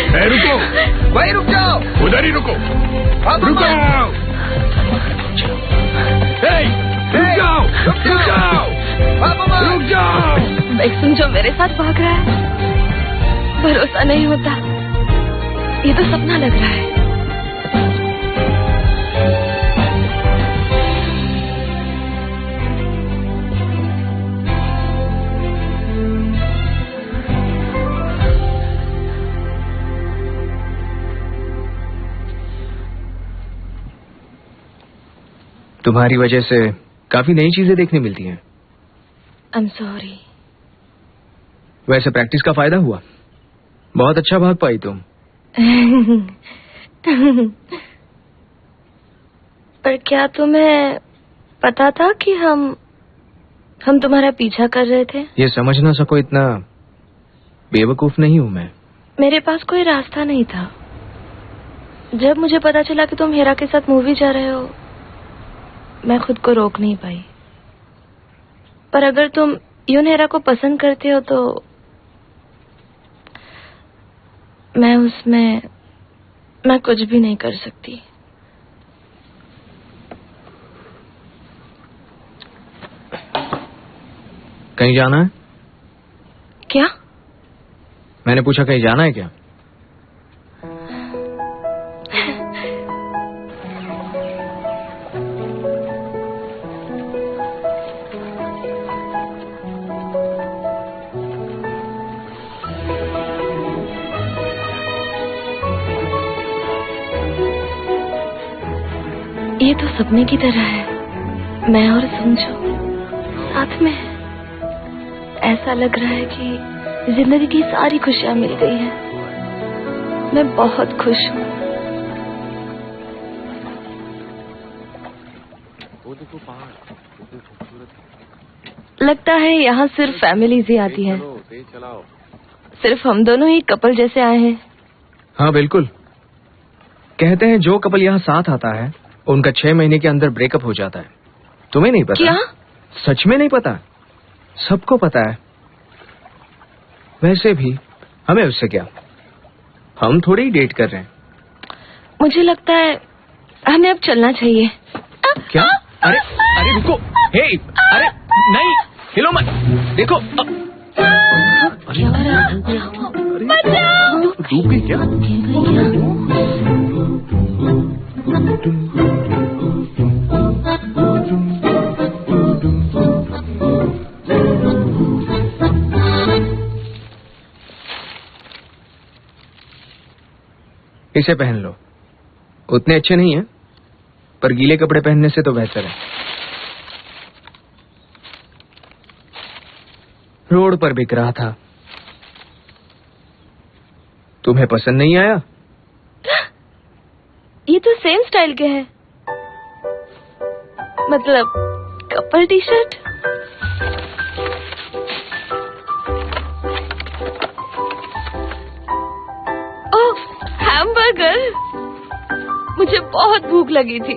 रुको, भाई रुक जाओ, उधर ही रुको, रुको, रुक जाओ, रुक जाओ, रुक जाओ। बेक्सुंग जो मेरे साथ भाग रहा है, भरोसा नहीं होता, ये तो सपना लग रहा है। तुम्हारी वजह से काफी नई चीजें देखने मिलती हैं। I'm sorry। वैसे प्रैक्टिस का फायदा हुआ, बहुत अच्छा भाग पाई तुम। पर क्या तुम्हें पता था कि हम तुम्हारा पीछा कर रहे थे? ये समझ ना सको इतना बेवकूफ नहीं हूं मैं। मेरे पास कोई रास्ता नहीं था। जब मुझे पता चला कि तुम हेरा के साथ मूवी जा रहे हो, मैं खुद को रोक नहीं पाई। पर अगर तुम यून हेरा को पसंद करते हो तो मैं कुछ भी नहीं कर सकती। कहीं जाना है? क्या? मैंने पूछा कहीं जाना है क्या? ये तो सपने की तरह है, मैं और समझो साथ में है। ऐसा लग रहा है कि जिंदगी की सारी खुशियां मिल गई हैं। मैं बहुत खुश हूँ। लगता है यहाँ सिर्फ फैमिलीज ही आती हैं। सिर्फ हम दोनों ही कपल जैसे आए हैं। हाँ बिल्कुल। कहते हैं जो कपल यहाँ साथ आता है उनका 6 महीने के अंदर ब्रेकअप हो जाता है। तुम्हें नहीं पता? क्या? सच में नहीं पता? सबको पता है। वैसे भी हमें उससे क्या, हम थोड़ी ही डेट कर रहे हैं। मुझे लगता है हमें अब चलना चाहिए। क्या? अरे अरे रुको, हे, अरे नहीं, हिलो मत, देखो। डूब गई क्या? इसे पहन लो। उतने अच्छे नहीं हैं, पर गीले कपड़े पहनने से तो बेहतर है। रोड पर बिक रहा था। तुम्हें पसंद नहीं आया? ये तो सेम स्टाइल के हैं। मतलब कपल टी शर्ट। ओह, हैमबर्गर। मुझे बहुत भूख लगी थी।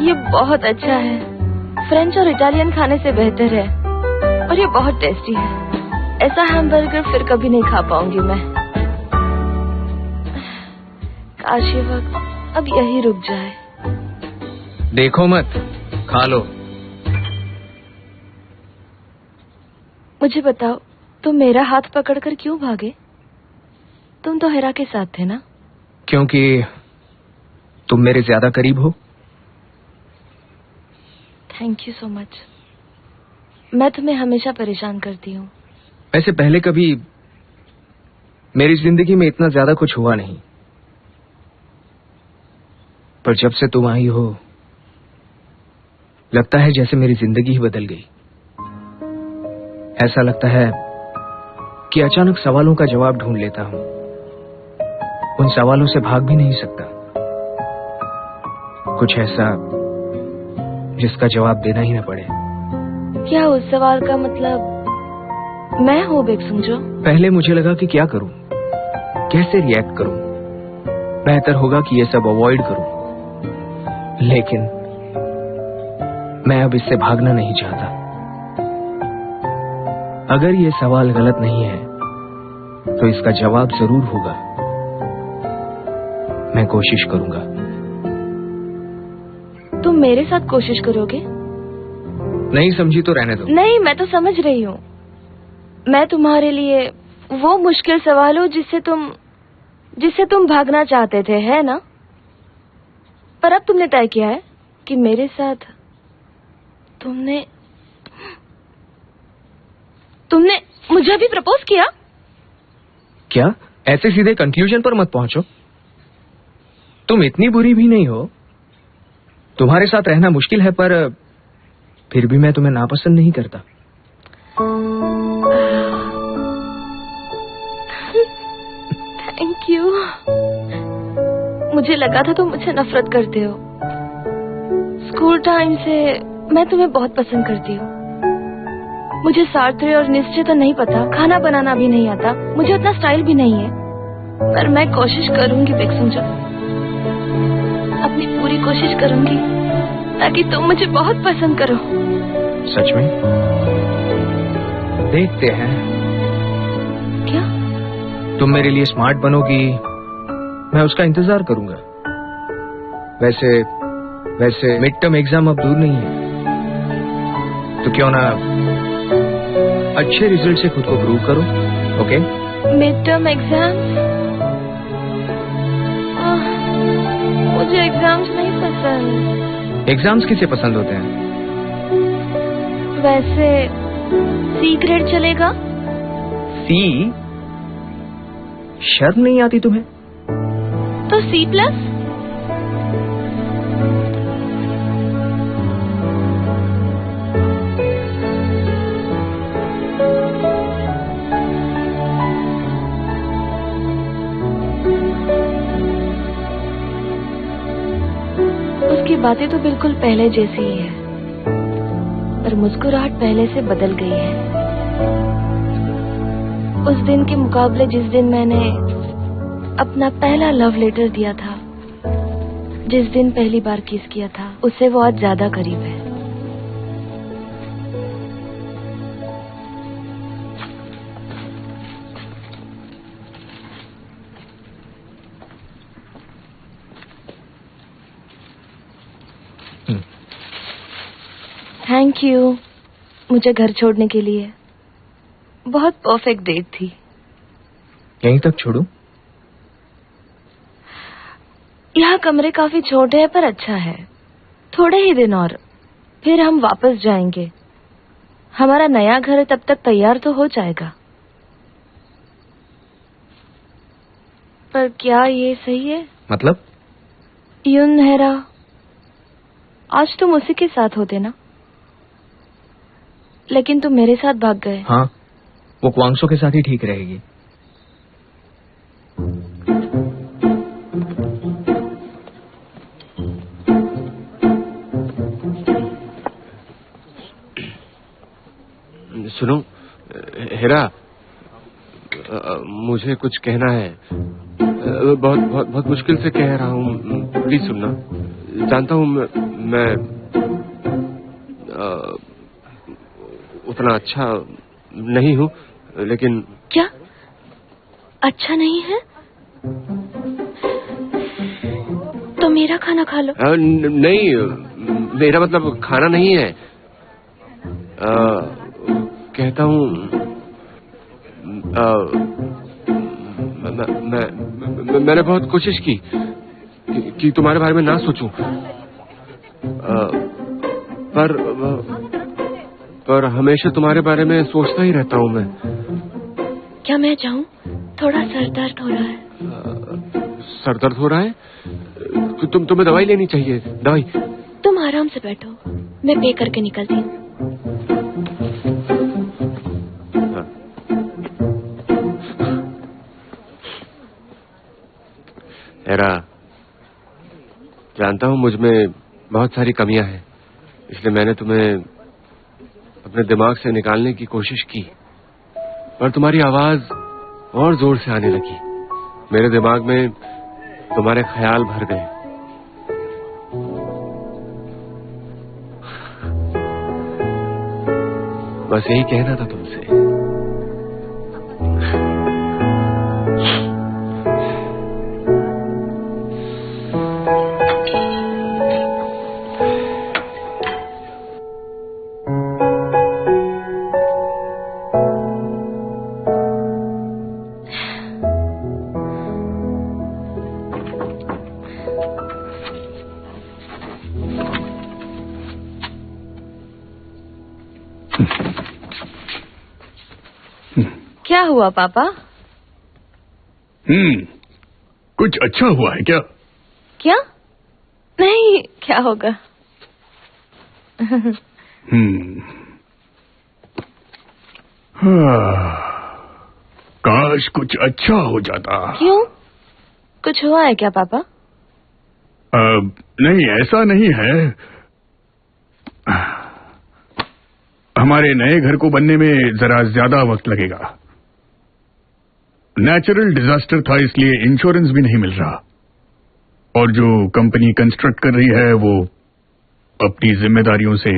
ये बहुत अच्छा है। फ्रेंच और इटालियन खाने से बेहतर है और ये बहुत टेस्टी है। ऐसा हैमबर्गर फिर कभी नहीं खा पाऊंगी मैं। काश ये वक्त अब यही रुक जाए। देखो मत, खा लो। मुझे बताओ, तुम मेरा हाथ पकड़कर क्यों भागे? तुम तो हेरा के साथ थे ना? क्योंकि तुम मेरे ज्यादा करीब हो। Thank you so much. मैं तुम्हें हमेशा परेशान करती हूँ। वैसे पहले कभी मेरी जिंदगी में इतना ज्यादा कुछ हुआ नहीं, पर जब से तुम आई हो लगता है जैसे मेरी जिंदगी ही बदल गई। ऐसा लगता है कि अचानक सवालों का जवाब ढूंढ लेता हूं। उन सवालों से भाग भी नहीं सकता। कुछ ऐसा जिसका जवाब देना ही न पड़े। क्या उस सवाल का मतलब मैं हूँ बेक्सुंग जो? पहले मुझे लगा कि क्या करूं, कैसे रिएक्ट करूं। बेहतर होगा कि ये सब अवॉइड करूं। लेकिन मैं अब इससे भागना नहीं चाहता। अगर ये सवाल गलत नहीं है तो इसका जवाब जरूर होगा। मैं कोशिश करूंगा। तुम मेरे साथ कोशिश करोगे? नहीं समझी तो रहने दो। नहीं, मैं तो समझ रही हूँ। मैं तुम्हारे लिए वो मुश्किल सवाल हूँ जिससे तुम भागना चाहते थे, है ना? पर अब तुमने तय किया है कि मेरे साथ तुमने मुझे भी प्रपोज किया? क्या? ऐसे सीधे कंक्लूजन पर मत पहुंचो। तुम इतनी बुरी भी नहीं हो। तुम्हारे साथ रहना मुश्किल है, पर फिर भी मैं तुम्हें नापसंद नहीं करता। Thank you. मुझे लगा था तुम मुझे नफरत करते हो। स्कूल टाइम से मैं तुम्हें बहुत पसंद करती हूँ। मुझे सार्थ्य और निश्चय तो नहीं पता, खाना बनाना भी नहीं आता, मुझे उतना स्टाइल भी नहीं है, पर मैं कोशिश करूंगी बेक्सुंजा, अपनी पूरी कोशिश करूंगी ताकि तुम मुझे बहुत पसंद करो। सच में? देखते हैं। क्या? तुम मेरे लिए स्मार्ट बनोगी, मैं उसका इंतजार करूंगा। वैसे मिड टर्म एग्जाम अब दूर नहीं है, तो क्यों ना अच्छे रिजल्ट से खुद को प्रूव करो। ओके? Mid term exam? मुझे एग्जाम्स नहीं पसंद। एग्जाम्स किसे पसंद होते हैं? वैसे सी ग्रेड चलेगा? सी? शर्म नहीं आती तुम्हें? तो सी प्लस? उसकी बातें तो बिल्कुल पहले जैसी ही है, पर मुस्कुराहट पहले से बदल गई है। उस दिन के मुकाबले जिस दिन मैंने अपना पहला लव लेटर दिया था, जिस दिन पहली बार किस किया था, उससे वो आज ज्यादा करीब है। थैंक यू मुझे घर छोड़ने के लिए। बहुत परफेक्ट डेट थी। यहीं तक छोड़ूं? यहाँ कमरे काफी छोटे हैं, पर अच्छा है। थोड़े ही दिन और फिर हम वापस जाएंगे। हमारा नया घर तब तक तैयार तो हो जाएगा। पर क्या ये सही है? मतलब? यून हेरा, आज तुम उसी के साथ होते ना, लेकिन तुम मेरे साथ भाग गए। हाँ, वो क्वांग्सो के साथ ही ठीक रहेगी। सुनो हेरा, मुझे कुछ कहना है। बहुत बहुत बहुत मुश्किल से कह रहा हूँ, प्लीज सुनना। जानता हूँ मैं उतना अच्छा नहीं हूँ, लेकिन क्या अच्छा नहीं है? तो मेरा खाना खा लो। नहीं, मेरा मतलब खाना नहीं है। कहता हूँ मैंने बहुत कोशिश की कि तुम्हारे बारे में ना सोचूं, पर हमेशा तुम्हारे बारे में सोचता ही रहता हूँ मैं। क्या मैं जाऊँ? थोड़ा सर दर्द हो रहा है। सर दर्द हो रहा है? तुम्हें दवाई लेनी चाहिए। दवाई? तुम आराम से बैठो, मैं पे करके निकलती हूँ। हेरा, जानता हूँ मुझ में बहुत सारी कमियां हैं, इसलिए मैंने तुम्हें अपने दिमाग से निकालने की कोशिश की, पर तुम्हारी आवाज और जोर से आने लगी। मेरे दिमाग में तुम्हारे ख्याल भर गए। बस यही कहना था तुमसे। क्या हुआ पापा? कुछ अच्छा हुआ है क्या? क्या? नहीं, क्या होगा? काश कुछ अच्छा हो जाता। क्यों? कुछ हुआ है क्या पापा? नहीं, ऐसा नहीं है। हमारे नए घर को बनने में जरा ज्यादा वक्त लगेगा। नेचुरल डिजास्टर था, इसलिए इंश्योरेंस भी नहीं मिल रहा, और जो कंपनी कंस्ट्रक्ट कर रही है वो अपनी जिम्मेदारियों से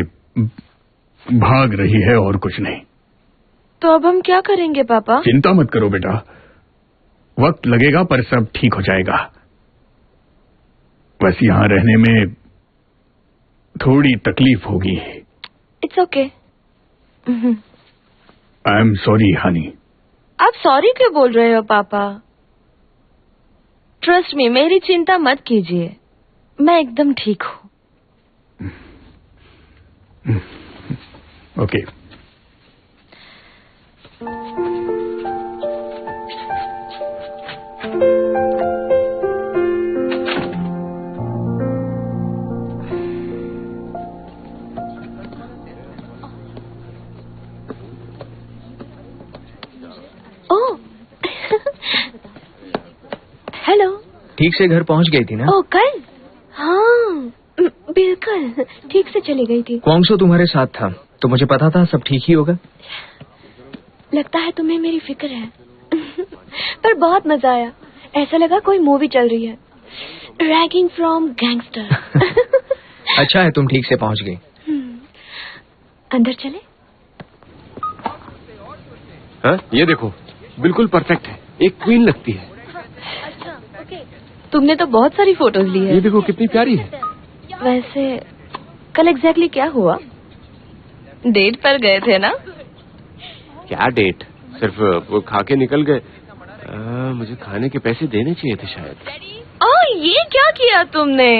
भाग रही है और कुछ नहीं। तो अब हम क्या करेंगे पापा? चिंता मत करो बेटा, वक्त लगेगा पर सब ठीक हो जाएगा। बस यहां रहने में थोड़ी तकलीफ होगी। It's okay. I am sorry Honey. आप सॉरी क्यों बोल रहे हो पापा? ट्रस्ट मी, मेरी चिंता मत कीजिए, मैं एकदम ठीक हूँ। ओके। हेलो। ठीक से घर पहुंच गई थी ना? ओह, कल? हाँ, बिल्कुल ठीक से चली गई थी। क्वांगसो तुम्हारे साथ था तो मुझे पता था सब ठीक ही होगा। लगता है तुम्हें मेरी फिक्र है। पर बहुत मजा आया, ऐसा लगा कोई मूवी चल रही है। Ragging from gangster. अच्छा है तुम ठीक से पहुंच गई। अंदर चले? हाँ, ये देखो, बिल्कुल परफेक्ट है, एक क्वीन लगती है। तुमने तो बहुत सारी फोटोज ली है। ये देखो कितनी प्यारी है। वैसे कल एग्जैक्टली क्या हुआ? डेट पर गए थे ना? क्या डेट? सिर्फ वो खा के निकल गए। मुझे खाने के पैसे देने चाहिए थे शायद। ओह, ये क्या किया तुमने?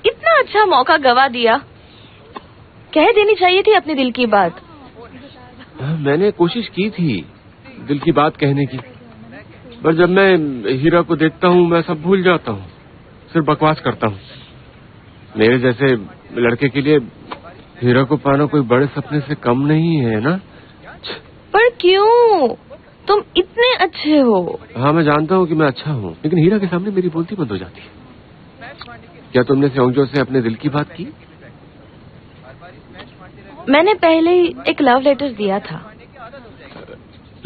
इतना अच्छा मौका गवा दिया। कह देनी चाहिए थी अपने दिल की बात। मैंने कोशिश की थी दिल की बात कहने की, पर जब मैं हीरा को देखता हूँ मैं सब भूल जाता हूँ, सिर्फ बकवास करता हूँ। मेरे जैसे लड़के के लिए हीरा को पाना कोई बड़े सपने से कम नहीं है ना? पर क्यों? तुम इतने अच्छे हो। हाँ, मैं जानता हूँ कि मैं अच्छा हूँ, लेकिन हीरा के सामने मेरी बोलती बंद हो जाती है। क्या तुमने सेओंजो से अपने दिल की बात की? मैंने पहले ही एक लव लेटर दिया था।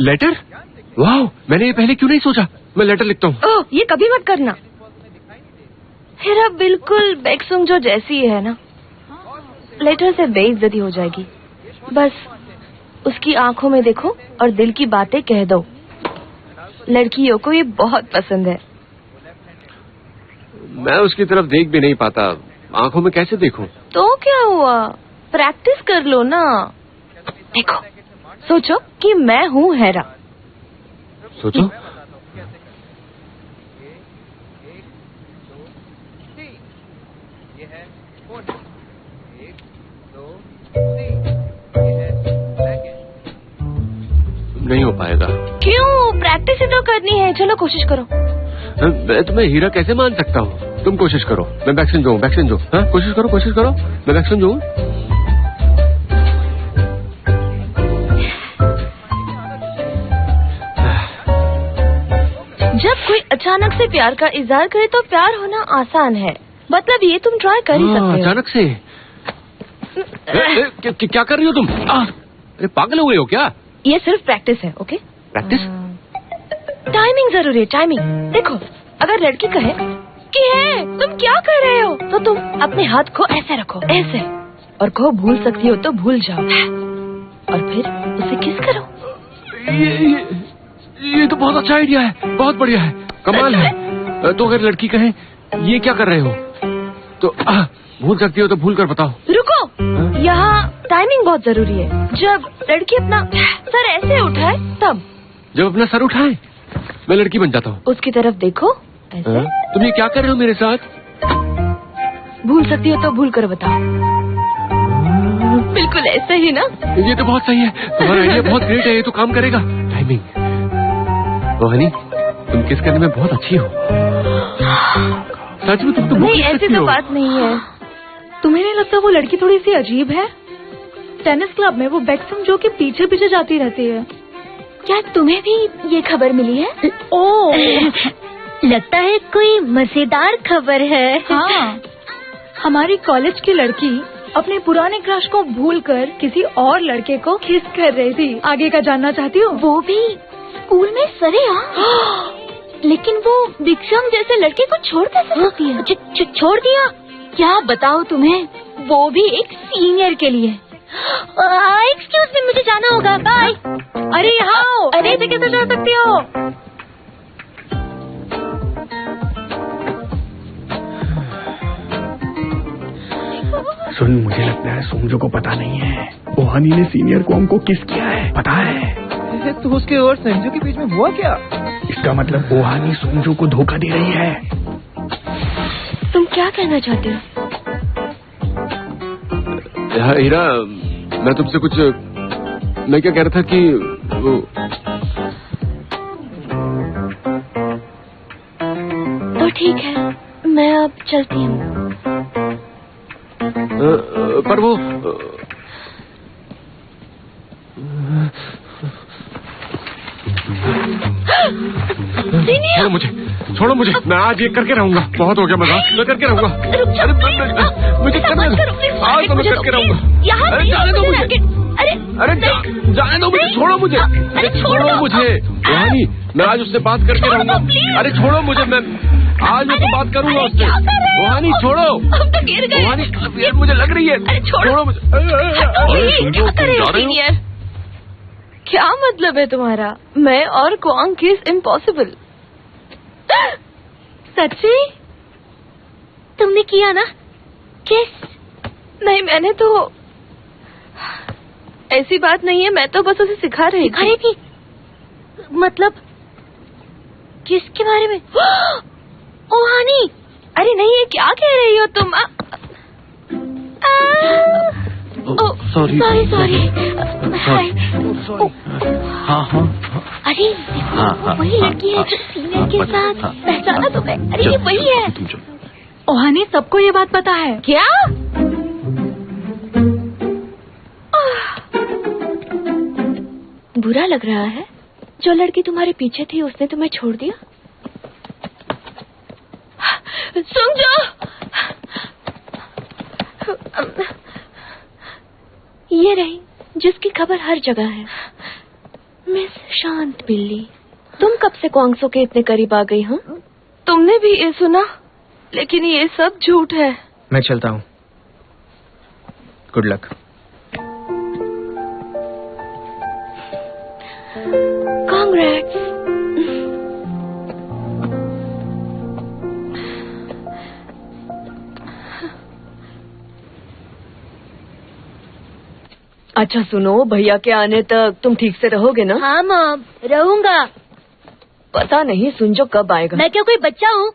लेटर? वाह, मैंने ये पहले क्यों नहीं सोचा? मैं लेटर लिखता हूँ। ओह, ये कभी मत करना। हीरा बिल्कुल बैक्सुंगजो जैसी है ना, लेटर से बेइज्जती हो जाएगी। बस उसकी आंखों में देखो और दिल की बातें कह दो। लड़कियों को ये बहुत पसंद है। मैं उसकी तरफ देख भी नहीं पाता, आंखों में कैसे देखूं? तो क्या हुआ, प्रैक्टिस कर लो ना। देखो, सोचो कि मैं हूँ हेरा। सोचो। नहीं हो पाएगा। क्यों? प्रैक्टिस ही तो करनी है। चलो कोशिश करो। मैं तुम्हें हीरा कैसे मान सकता हूँ? तुम कोशिश करो, मैं बैक्सुंजो हूँ, बैक्सुंजो। हाँ, कोशिश करो, मैं बैक्सुंजो हूँ। जब कोई अचानक से प्यार का इजहार करे तो प्यार होना आसान है। मतलब ये तुम ट्राई कर ही सकते हो। अचानक से? क्या कर रही हो तुम? अरे पागल हो गए हो क्या? ये सिर्फ प्रैक्टिस है, ओके? प्रैक्टिस? टाइमिंग जरूरी है, टाइमिंग। देखो, अगर लड़की कहे कि है तुम क्या कर रहे हो, तो तुम अपने हाथ को ऐसे रखो, ऐसे, और को भूल सकती हो तो भूल जाओ। और फिर उसे किस करो। ये तो बहुत अच्छा आइडिया है, बहुत बढ़िया है, कमाल है। तो अगर लड़की कहे ये क्या कर रहे हो तो भूल सकती हो तो भूल कर बताओ। रुको, यहाँ टाइमिंग बहुत जरूरी है। जब लड़की अपना सर ऐसे उठाए तब। जब अपना सर उठाए मैं लड़की बन जाता हूँ। उसकी तरफ देखो ऐसे। तुम ये क्या कर रहे हो मेरे साथ? भूल सकती हो तो भूल कर बताओ। बिल्कुल ऐसे ही ना। ये तो बहुत सही है, तुम्हारा आइडिया बहुत ग्रेट है, ये तो काम करेगा। टाइमिंग। ओ हनी, तुम किस करने में बहुत अच्छी हो। सच में तुम तो नहीं, ऐसी तो बात नहीं है। तुम्हें नहीं लगता वो लड़की थोड़ी सी अजीब है? टेनिस क्लब में वो बेक्सम जो कि पीछे पीछे जाती रहती है। क्या तुम्हें भी ये खबर मिली है? ओह, लगता है कोई मजेदार खबर है। हाँ, हमारी कॉलेज की लड़की अपने पुराने क्रश को भूलकर किसी और लड़के को किस कर रही थी। आगे का जानना चाहती हो? वो भी स्कूल में सरेआम। लेकिन वो बिक्सम जैसे लड़के को छोड़ कैसे सकती है? छोड़ दिया? क्या बताओ तुम्हें, वो भी एक सीनियर के लिए। एक्सक्यूज मी, मुझे जाना होगा, बाय। अरे हाँ, अरे ऐसे कैसे जा सकती हो? सुन, मुझे लगता है सोमजो को पता नहीं है ओहानी ने सीनियर को हमको किस किया है, पता है? तो उसके और संजू के बीच में हुआ क्या? इसका मतलब ओहानी सोमजो को धोखा दे रही है। तुम क्या कहना चाहते हो? हीरा, मैं तुमसे कुछ, मैं क्या कह रहा था कि वो तो ठीक है, मैं अब चलती हूँ। पर वो छोड़ो मुझे, मैं आज ये करके रहूंगा। बहुत हो गया मजाक, मैं करके रहूंगा। अरे मुझे करने दो, आज तो मैं करके रहूंगा। अरे जाने दो मुझे, अरे जाने दो मुझे, छोड़ो मुझे, अरे छोड़ो मुझे। ओहानी, मैं आज उससे बात करके रहूंगा। अरे छोड़ो मुझे, मैं आज मैं तो बात करूंगा उससे। ओहानी छोड़ो, ओहानी मुझे लग रही है, छोड़ो मुझे। क्या करे सीनियर? क्या मतलब है तुम्हारा? मैं और क्वांग किस इम्पॉसिबल। सच्ची? तुमने किया ना किस? नहीं, मैंने तो, ऐसी बात नहीं है, मैं तो बस उसे सिखा रही थी। मतलब किसके बारे में? ओहानी! अरे नहीं, ये क्या कह रही हो तुम? सॉरी। हाँ। अरे वही लड़की है जो सीनियर के साथ, पहचाना तुम्हें? अरे ये वही है। ओहानी, सबको ये बात पता है। क्या? बुरा लग रहा है? जो लड़की तुम्हारे पीछे थी उसने तुम्हें छोड़ दिया? समझो, ये रही जिसकी खबर हर जगह है, मिस शांत बिल्ली। तुम कब से क्वांगसो के इतने करीब आ गई? हाँ, तुमने भी ये सुना? लेकिन ये सब झूठ है। मैं चलता हूँ, गुड लक। कांग्रेट्स। अच्छा सुनो, भैया के आने तक तुम ठीक से रहोगे ना? हाँ मॉम, रहूंगा। पता नहीं सुंजो कब आएगा। मैं क्या कोई बच्चा हूँ?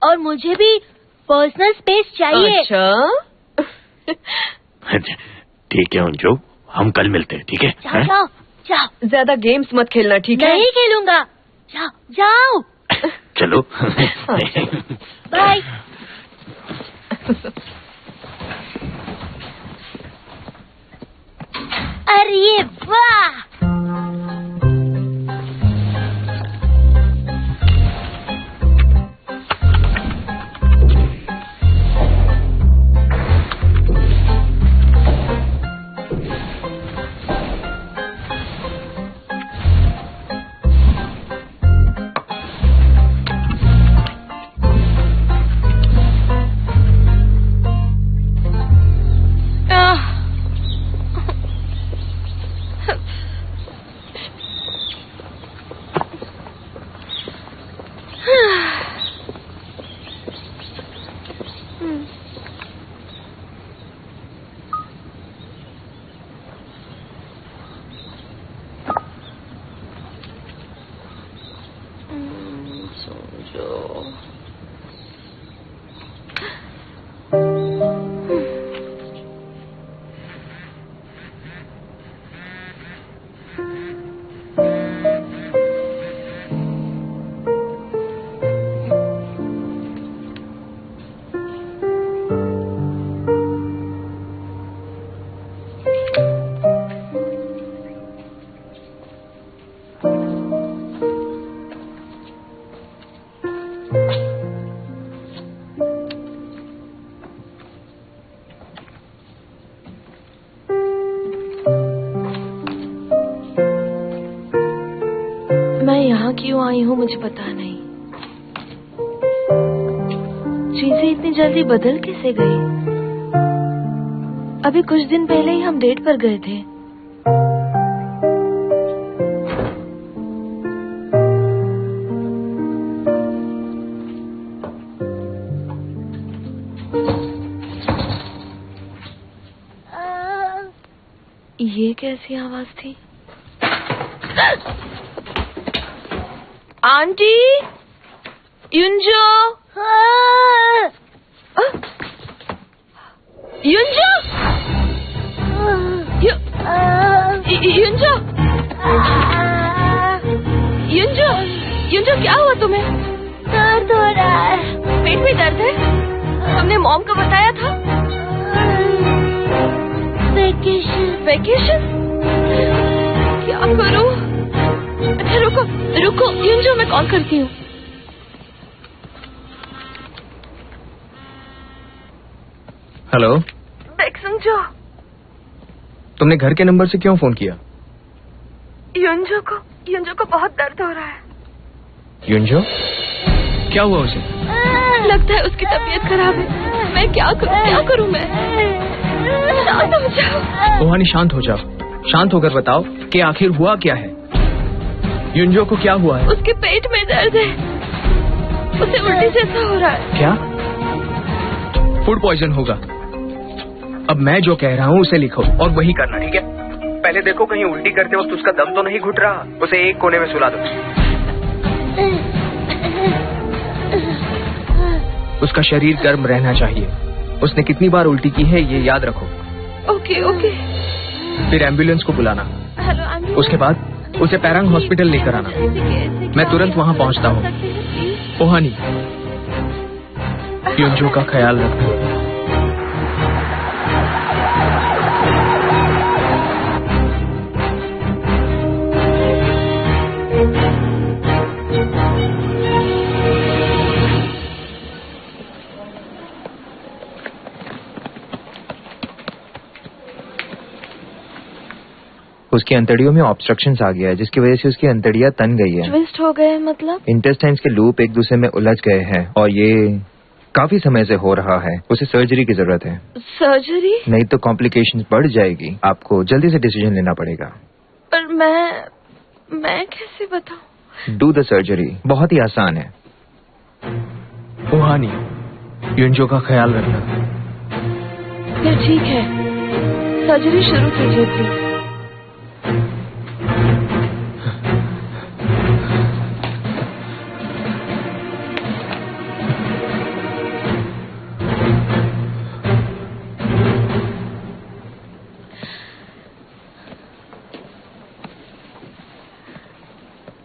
और मुझे भी पर्सनल स्पेस चाहिए। अच्छा ठीक है अंजू, हम कल मिलते हैं, ठीक है? जाओ जाओ जाओ। ज्यादा गेम्स मत खेलना, ठीक है? नहीं खेलूंगा। जाओ जाओ। चलो। बाय। अरे वाह! क्यों आई हूँ मुझे पता नहीं। चीजें इतनी जल्दी बदल कैसे गई? अभी कुछ दिन पहले ही हम डेट पर गए थे। ये कैसी आवाज थी? आंटी, युंजो, युंजो, युंजो, युंजो, युंजो क्या हुआ तुम्हें? दर्द हो रहा है। पेट में दर्द है? तुमने मॉम को बताया था? वेकेशन? क्या करूं? अच्छा रुको रुको युंजो, मैं कॉल करती हूँ। हेलो बेक्सुंजो, तुमने घर के नंबर से क्यों फोन किया? युंजो को बहुत दर्द हो रहा है। युंजो, क्या हुआ उसे? लगता है उसकी तबीयत खराब है। मैं क्या करूं मैं? शांत हो जाओ। ओहानी, शांत हो जाओ। शांत होकर बताओ कि आखिर हुआ क्या है। युंजो को क्या हुआ है? उसके पेट में दर्द है। उसे उल्टी जैसा हो रहा है। क्या? फूड पॉइजन होगा। अब मैं जो कह रहा हूँ उसे लिखो और वही करना, ठीक है? पहले देखो कहीं उल्टी करते वक्त उसका दम तो नहीं घुट रहा। उसे एक कोने में सुला दो। उसका शरीर गर्म रहना चाहिए। उसने कितनी बार उल्टी की है ये याद रखो। Okay okay. फिर एम्बुलेंस को बुलाना। हेलो, उसके बाद उसे पैरांग हॉस्पिटल लेकर आना। मैं तुरंत वहाँ पहुँचता हूँ। ओहानी, युंजो का ख्याल रखना। उसकी अंतड़ियों में ऑब्स्ट्रक्शंस आ गया है, जिसकी वजह से उसकी अंतड़ियां तन गई है। ट्विस्ट हो गए मतलब? इंटेस्टाइन्स के लूप एक दूसरे में उलझ गए हैं और ये काफी समय से हो रहा है। उसे सर्जरी की जरूरत है। सर्जरी? नहीं तो कॉम्प्लिकेशंस बढ़ जाएगी। आपको जल्दी से डिसीजन लेना पड़ेगा। पर मैं कैसे बताऊं? डू द सर्जरी, बहुत ही आसान है। ओहानी, युंजो का ख्याल रखना। फिर ठीक है, सर्जरी शुरू कीजिए प्लीज।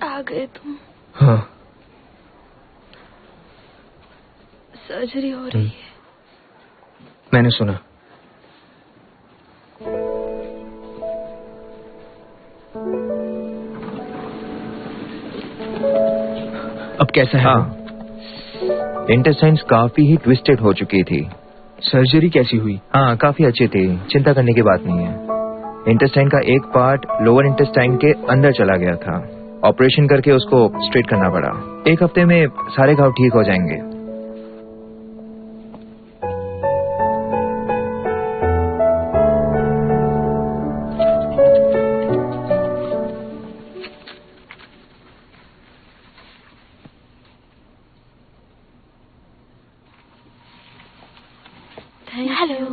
आ गए तुम? हाँ। सर्जरी हो रही है। मैंने सुना। अब कैसा है? हाँ, इंटेस्टाइन्स काफी ही ट्विस्टेड हो चुकी थी। सर्जरी कैसी हुई? हाँ, काफी अच्छी थी, चिंता करने की बात नहीं है। इंटेस्टाइन का एक पार्ट लोअर इंटेस्टाइन के अंदर चला गया था। ऑपरेशन करके उसको स्ट्रेट करना पड़ा। 1 हफ्ते में सारे घाव ठीक हो जाएंगे। हेलो।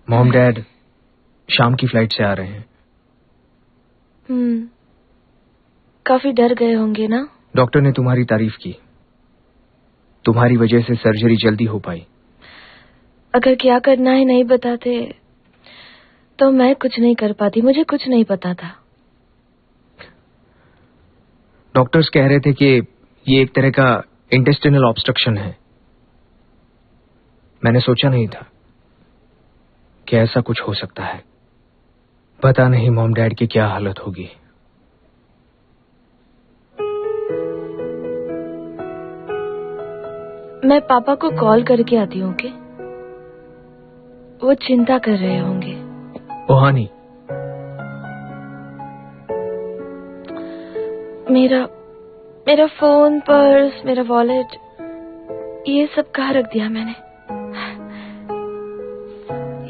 मॉम डैड शाम की फ्लाइट से आ रहे हैं। काफी डर गए होंगे ना? डॉक्टर ने तुम्हारी तारीफ की। तुम्हारी वजह से सर्जरी जल्दी हो पाई। अगर क्या करना है नहीं बताते तो मैं कुछ नहीं कर पाती। मुझे कुछ नहीं पता था। डॉक्टर्स कह रहे थे कि ये एक तरह का इंटेस्टिनल ऑब्स्ट्रक्शन है। मैंने सोचा नहीं था कि ऐसा कुछ हो सकता है। पता नहीं मॉम डैड की क्या हालत होगी। मैं पापा को कॉल करके आती हूँ कि वो चिंता कर रहे होंगे। ओहानी, मेरा फोन, पर्स, मेरा वॉलेट, ये सब कहाँ रख दिया मैंने?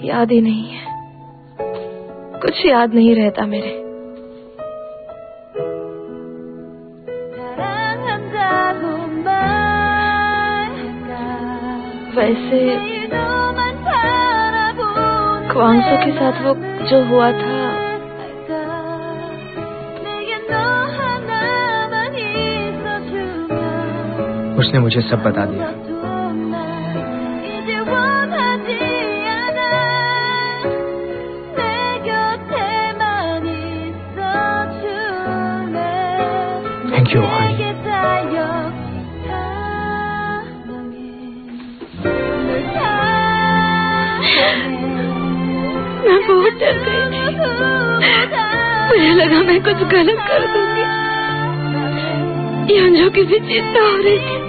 याद ही नहीं है, कुछ याद नहीं रहता मेरे। वैसे क्वांसो के साथ वो जो हुआ था, उसने मुझे सब बता दिया। थैंक यू ओहानी। मैं बहुत डर गई थी, मुझे लगा मैं कुछ गलत कर दूंगी। यंजो की भी चिंता हो रही थी।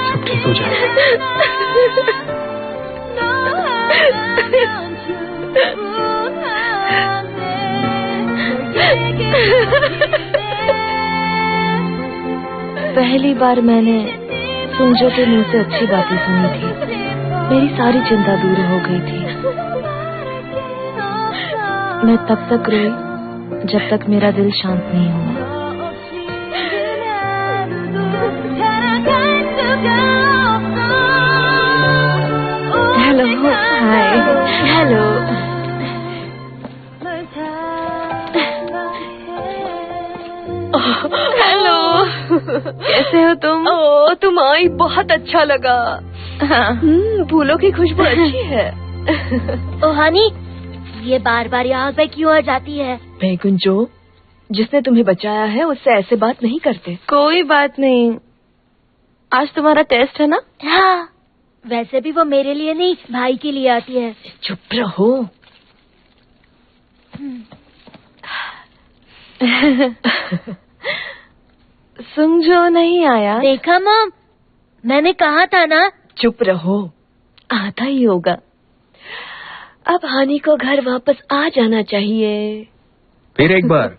सब ठीक हो जाएगा। पहली बार मैंने सुंजो के मुंह से अच्छी बातें सुनी थी। मेरी सारी चिंता दूर हो गई थी। मैं तब तक रोई जब तक मेरा दिल शांत नहीं हुआ। हेलो, हाय, हेलो। हेलो, कैसे हो तुम? ओ, तुम आई, बहुत अच्छा लगा। फूलों की खुशबू अच्छी है। ओहानी, ये बार बार यहाँ पे क्यों आ जाती है? बैकुंजो, जिसने तुम्हें बचाया है उससे ऐसे बात नहीं करते। कोई बात नहीं, आज तुम्हारा टेस्ट है ना? हाँ, वैसे भी वो मेरे लिए नहीं, भाई के लिए आती है। चुप रहो। सुंजो नहीं आया? देखा मॉम, मैंने कहा था ना। चुप रहो, आता ही होगा। अब हानि को घर वापस आ जाना चाहिए। फिर एक बार।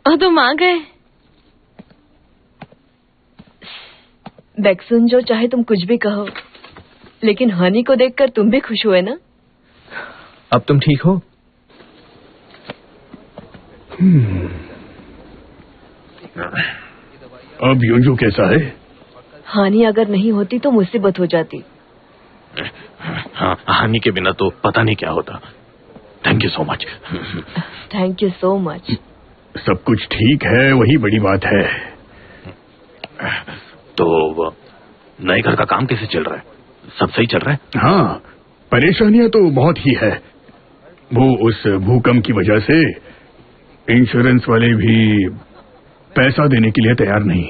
और तुम आ गए? बैकुंजो, चाहे तुम कुछ भी कहो, लेकिन हानि को देखकर तुम भी खुश हुए ना? अब तुम ठीक हो? अब योंजो कैसा है? हानि अगर नहीं होती तो मुसीबत हो जाती। हाँ, हानि के बिना तो पता नहीं क्या होता। Thank you so much. Thank you so much. सब कुछ ठीक है, वही बड़ी बात है। तो नए घर का काम कैसे चल रहा है? सब सही चल रहा है? हाँ, परेशानियां तो बहुत ही है। वो उस भूकंप की वजह से इंश्योरेंस वाले भी पैसा देने के लिए तैयार नहीं,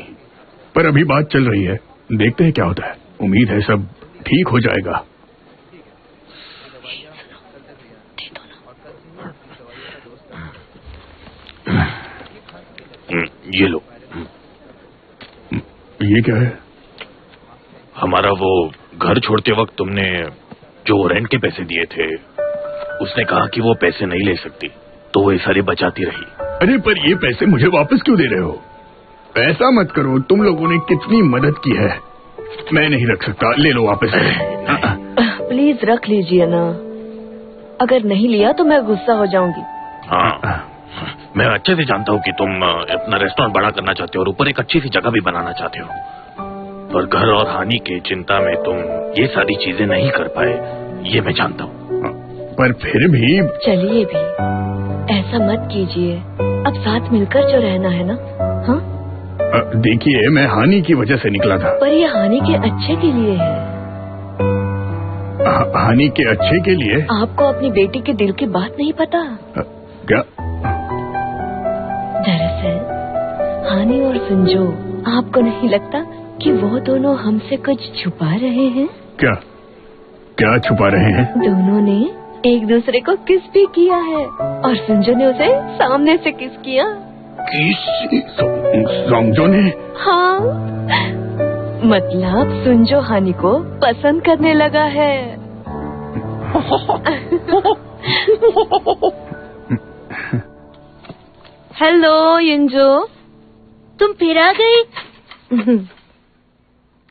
पर अभी बात चल रही है, देखते हैं क्या होता है। उम्मीद है सब ठीक हो जाएगा। ये लो। ये क्या है? हमारा वो घर छोड़ते वक्त तुमने जो रेंट के पैसे दिए थे, उसने कहा कि वो पैसे नहीं ले सकती, तो वो ये सारे बचाती रही। अरे पर ये पैसे मुझे वापस क्यों दे रहे हो? ऐसा मत करो, तुम लोगों ने कितनी मदद की है। मैं नहीं रख सकता, ले लो वापस। प्लीज रख लीजिए ना, अगर नहीं लिया तो मैं गुस्सा हो जाऊंगी। हाँ, मैं अच्छे से जानता हूँ कि तुम अपना रेस्टोरेंट बड़ा करना चाहते हो और ऊपर एक अच्छी सी जगह भी बनाना चाहते हो, पर घर और हानि की चिंता में तुम ये सारी चीजें नहीं कर पाए, ये मैं जानता हूँ। पर फिर भी चलिए भी, ऐसा मत कीजिए। अब साथ मिलकर जो रहना है ना। हाँ, देखिए, मैं हानि की वजह से निकला था। पर ये हानि के अच्छे के लिए है। हानि के अच्छे के लिए? आपको अपनी बेटी के दिल की बात नहीं पता? क्या? दरअसल हानि और संजो, आपको नहीं लगता कि वो दोनों हमसे कुछ छुपा रहे हैं? क्या क्या छुपा रहे हैं? दोनों ने एक दूसरे को किस भी किया है और संजो ने उसे सामने से किस किया। किस? संजो ने? हाँ, मतलब संजो हानि को पसंद करने लगा है। हेलो युंजो, तुम फिर आ गई।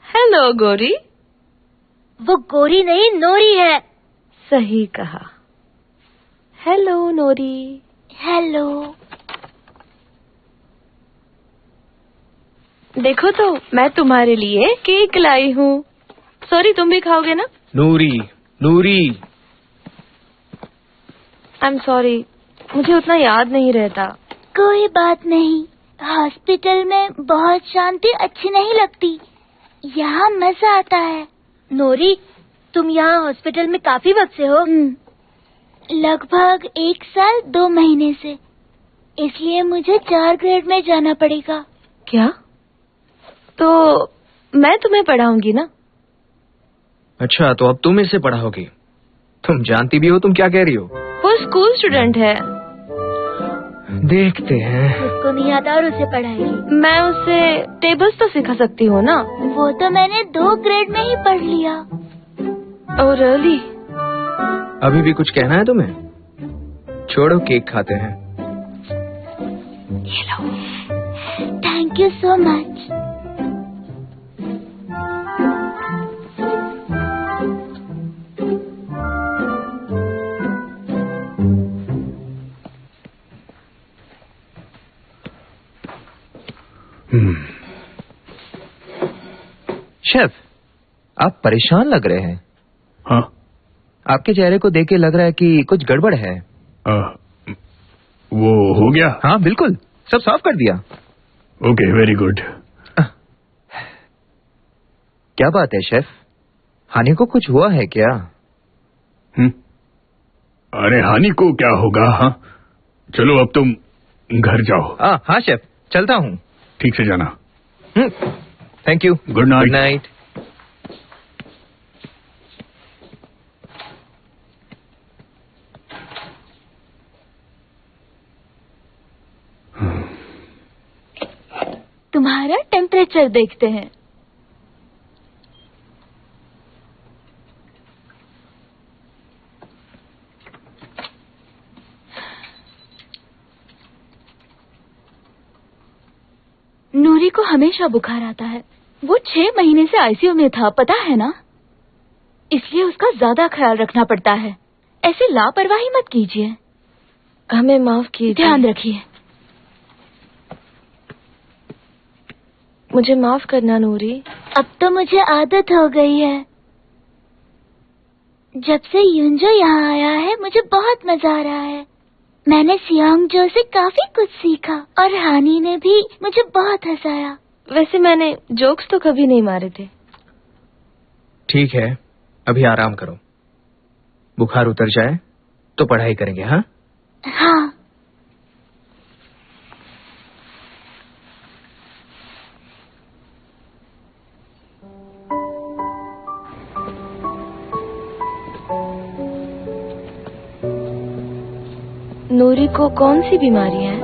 हेलो गोरी। वो गोरी नहीं, नोरी है। सही कहा। Hello Nori. हेलो। देखो तो मैं तुम्हारे लिए केक लाई हूँ। सॉरी, तुम भी खाओगे ना? नूरी, नूरी। आई एम सॉरी, मुझे उतना याद नहीं रहता। कोई बात नहीं, हॉस्पिटल में बहुत शांति अच्छी नहीं लगती, यहाँ मजा आता है। नोरी, तुम यहाँ हॉस्पिटल में काफी वक्त से हो? लगभग 1 साल 2 महीने से, इसलिए मुझे 4 ग्रेड में जाना पड़ेगा। क्या? तो मैं तुम्हें पढ़ाऊंगी ना? अच्छा, तो अब तुम इसे पढ़ाओगी? तुम जानती भी हो तुम क्या कह रही हो? वो स्कूल स्टूडेंट है। देखते हैं। उसको नहीं आता और उसे पढ़ाएगी। मैं उसे टेबल्स तो सिखा सकती हूँ ना? वो तो मैंने 2 ग्रेड में ही पढ़ लिया। Oh really? अभी भी कुछ कहना है तुम्हें? छोड़ो, केक खाते हैं। ये लो। Thank you so much. Chef, आप परेशान लग रहे हैं। हाँ? आपके चेहरे को देख के लग रहा है कि कुछ गड़बड़ है। वो हो गया? हाँ बिल्कुल, सब साफ कर दिया। Okay, very good. क्या बात है शेफ, हानि को कुछ हुआ है क्या? अरे हानि को क्या होगा? हाँ, चलो अब तुम घर जाओ। हाँ शेफ, चलता हूँ। ठीक से जाना। Thank you. Good night. Good night. तुम्हारा टेम्परेचर देखते हैं। नूरी को हमेशा बुखार आता है। वो 6 महीने से आईसीयू में था, पता है ना? इसलिए उसका ज्यादा ख्याल रखना पड़ता है। ऐसे लापरवाही मत कीजिए। हमें माफ कीजिए। ध्यान रखिए। मुझे माफ करना नूरी। अब तो मुझे आदत हो गई है। जब से युंजो यहाँ आया है मुझे बहुत मजा आ रहा है। मैंने सियांगजो से काफी कुछ सीखा और हानि ने भी मुझे बहुत हंसाया। वैसे मैंने जोक्स तो कभी नहीं मारे थे। ठीक है, अभी आराम करो, बुखार उतर जाए तो पढ़ाई करेंगे। हाँ हाँ। नूरी को कौन सी बीमारी है?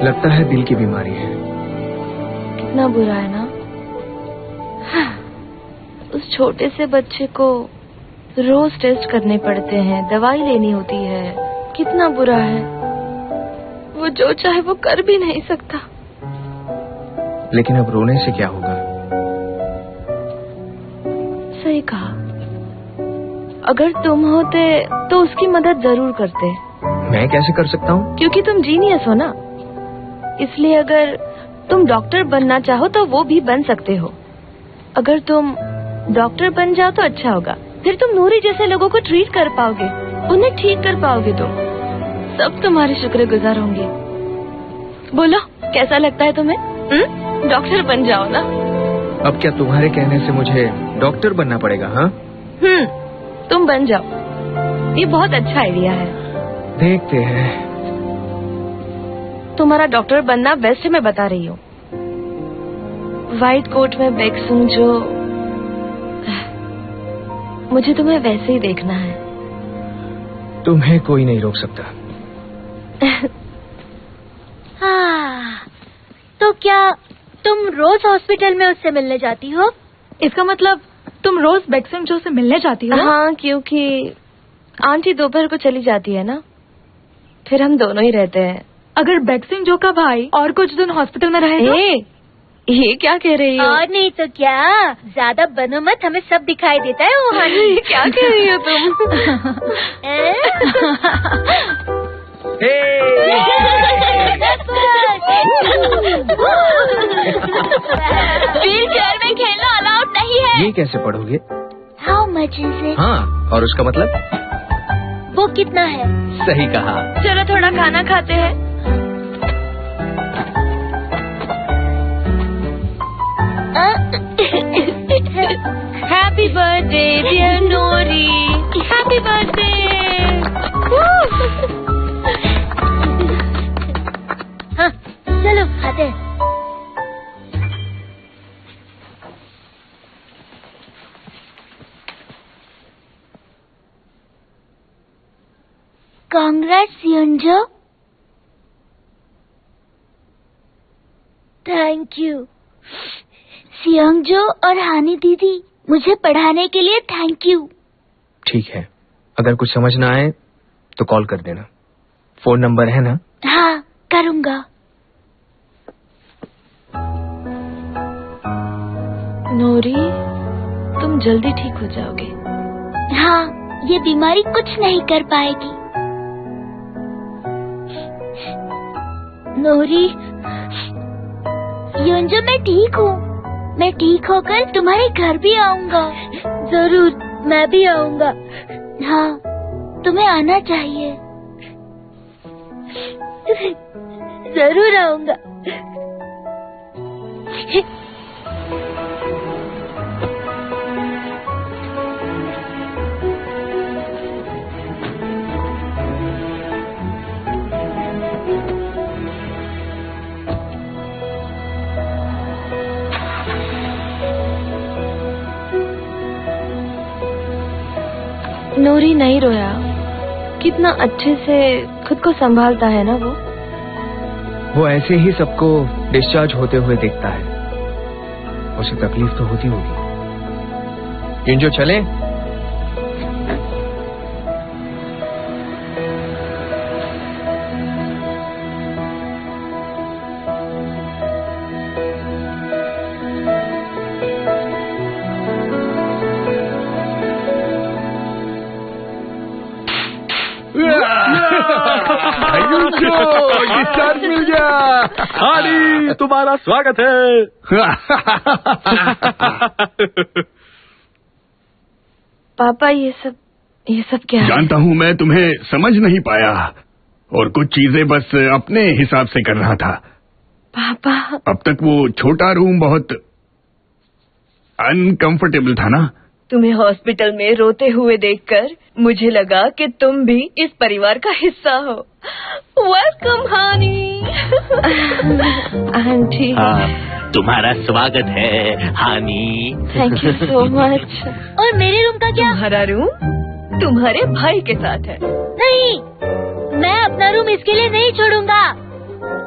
लगता है दिल की बीमारी है। कितना बुरा है ना। उस छोटे से बच्चे को रोज टेस्ट करने पड़ते हैं, दवाई लेनी होती है। कितना बुरा है। वो जो चाहे वो कर भी नहीं सकता। लेकिन अब रोने से क्या होगा? सही कहा। अगर तुम होते तो उसकी मदद जरूर करते। मैं कैसे कर सकता हूँ? क्योंकि तुम जीनियस हो ना, इसलिए अगर तुम डॉक्टर बनना चाहो तो वो भी बन सकते हो। अगर तुम डॉक्टर बन जाओ तो अच्छा होगा। फिर तुम नूरी जैसे लोगों को ट्रीट कर पाओगे, उन्हें ठीक कर पाओगे। तुम सब तुम्हारे शुक्रगुजार होंगे। बोलो कैसा लगता है तुम्हें? डॉक्टर बन जाओ ना। अब क्या तुम्हारे कहने से मुझे डॉक्टर बनना पड़ेगा? हाँ तुम बन जाओ, ये बहुत अच्छा आइडिया है। देखते हैं। तुम्हारा डॉक्टर बनना बेस्ट है, मैं बता रही हूँ। व्हाइट कोट में बेक्सुंग जो, मुझे तुम्हें वैसे ही देखना है। तुम्हें कोई नहीं रोक सकता। हाँ, तो क्या तुम रोज हॉस्पिटल में उससे मिलने जाती हो? इसका मतलब तुम रोज बेक्सुंग जो से मिलने जाती हो? हाँ, क्योंकि आंटी दोपहर को चली जाती है ना, फिर हम दोनों ही रहते हैं। अगर बेक्सुंग जो का भाई और कुछ दिन हॉस्पिटल में रहे तो? ये क्या कह रही हो? और नहीं तो क्या, ज्यादा बनो मत, हमें सब दिखाई देता है। वो हानी क्या कह रही हो तुम? व्हीलचेयर में खेलना अलाउड नहीं है। ये कैसे पढ़ोगे? How much is it? हाँ, और उसका मतलब? वो कितना है? सही कहा। चलो थोड़ा खाना खाते हैं। Happy birthday dear Nori, happy birthday. हाँ, चलो खाते हैं। कांग्रेट्स युंजो। थैंक यू सियोंगजो और हानी दीदी, मुझे पढ़ाने के लिए थैंक यू। ठीक है, अगर कुछ समझ ना आए तो कॉल कर देना। फोन नंबर है ना? हाँ, करूँगा। नोरी, तुम जल्दी ठीक हो जाओगे। हाँ, ये बीमारी कुछ नहीं कर पाएगी। नोरी, युंजो मैं ठीक हूँ। मैं ठीक होकर तुम्हारे घर भी आऊँगा। जरूर, मैं भी आऊँगा। हाँ, तुम्हें आना चाहिए। जरूर आऊँगा। नूरी नहीं रोया। कितना अच्छे से खुद को संभालता है ना वो। वो ऐसे ही सबको डिस्चार्ज होते हुए देखता है। उसे तकलीफ तो होती होगी। युंजो चले? डिस्चार्ज मिल गया। हानी, तुम्हारा स्वागत है। पापा, ये सब क्या है? जानता हूँ, मैं तुम्हें समझ नहीं पाया और कुछ चीजें बस अपने हिसाब से कर रहा था। पापा, अब तक वो छोटा रूम बहुत अनकंफर्टेबल था ना। तुम्हें हॉस्पिटल में रोते हुए देखकर मुझे लगा कि तुम भी इस परिवार का हिस्सा हो। वेलकम हानी। आंटी, तुम्हारा स्वागत है हानी। Thank you so much. और मेरे रूम का क्या? तुम्हारा रूम तुम्हारे भाई के साथ है। नहीं, मैं अपना रूम इसके लिए नहीं छोड़ूंगा।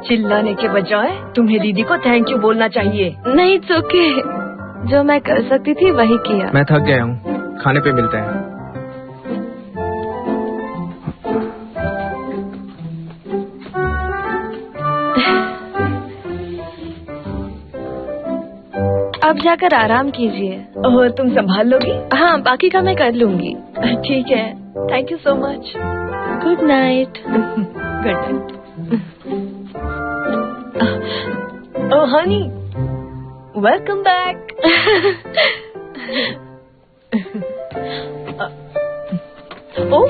चिल्लाने के बजाय तुम्हें दीदी को थैंक यू बोलना चाहिए। नहीं, इट्स ओके। जो मैं कर सकती थी वही किया। मैं थक गया हूँ, खाने पे मिलते हैं। अब जाकर आराम कीजिए। और तुम संभाल लोगी? हाँ, बाकी का मैं कर लूंगी। ठीक है, thank you so much. Good night. Good night. Oh honey, welcome back. Oh,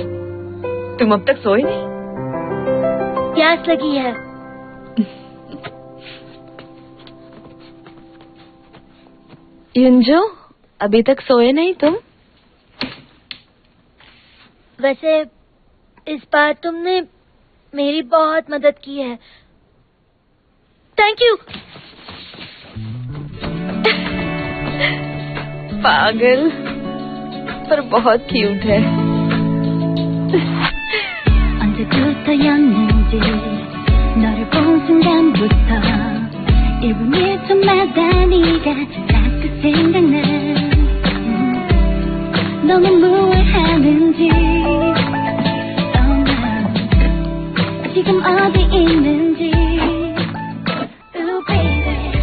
तुम अब तक सोए नहीं? प्यास लगी है। युंजो, अभी तक सोए नहीं तुम? वैसे इस बार तुमने मेरी बहुत मदद की है। Thank you. पागल, पर बहुत क्यूट है। 언제부터였는지 너를 본 순간부터 1분 1초마다 네가 자꾸 생각나. 너는 뭘 하는지 지금 어디 있는지.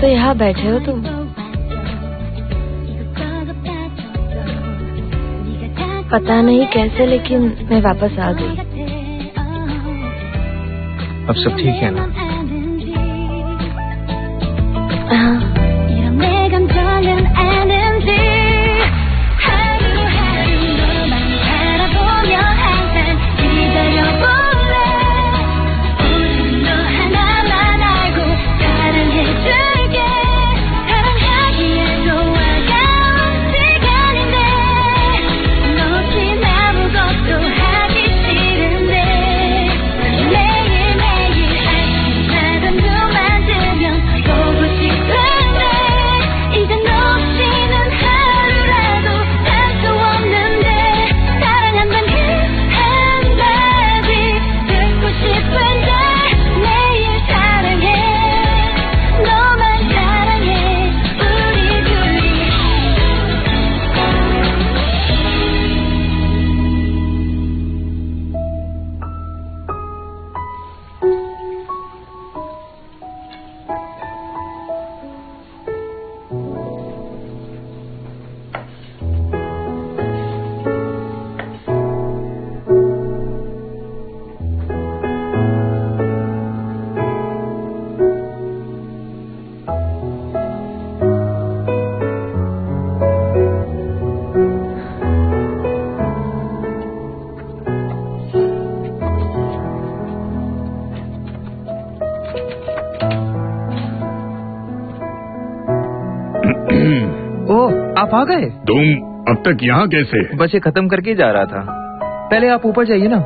तो यहाँ बैठे हो तुम? पता नहीं कैसे, लेकिन मैं वापस आ गई। अब सब ठीक है ना? हाँ। आप आ गए? तुम अब तक यहाँ कैसे? बस ये खत्म करके जा रहा था। पहले आप ऊपर जाइए ना।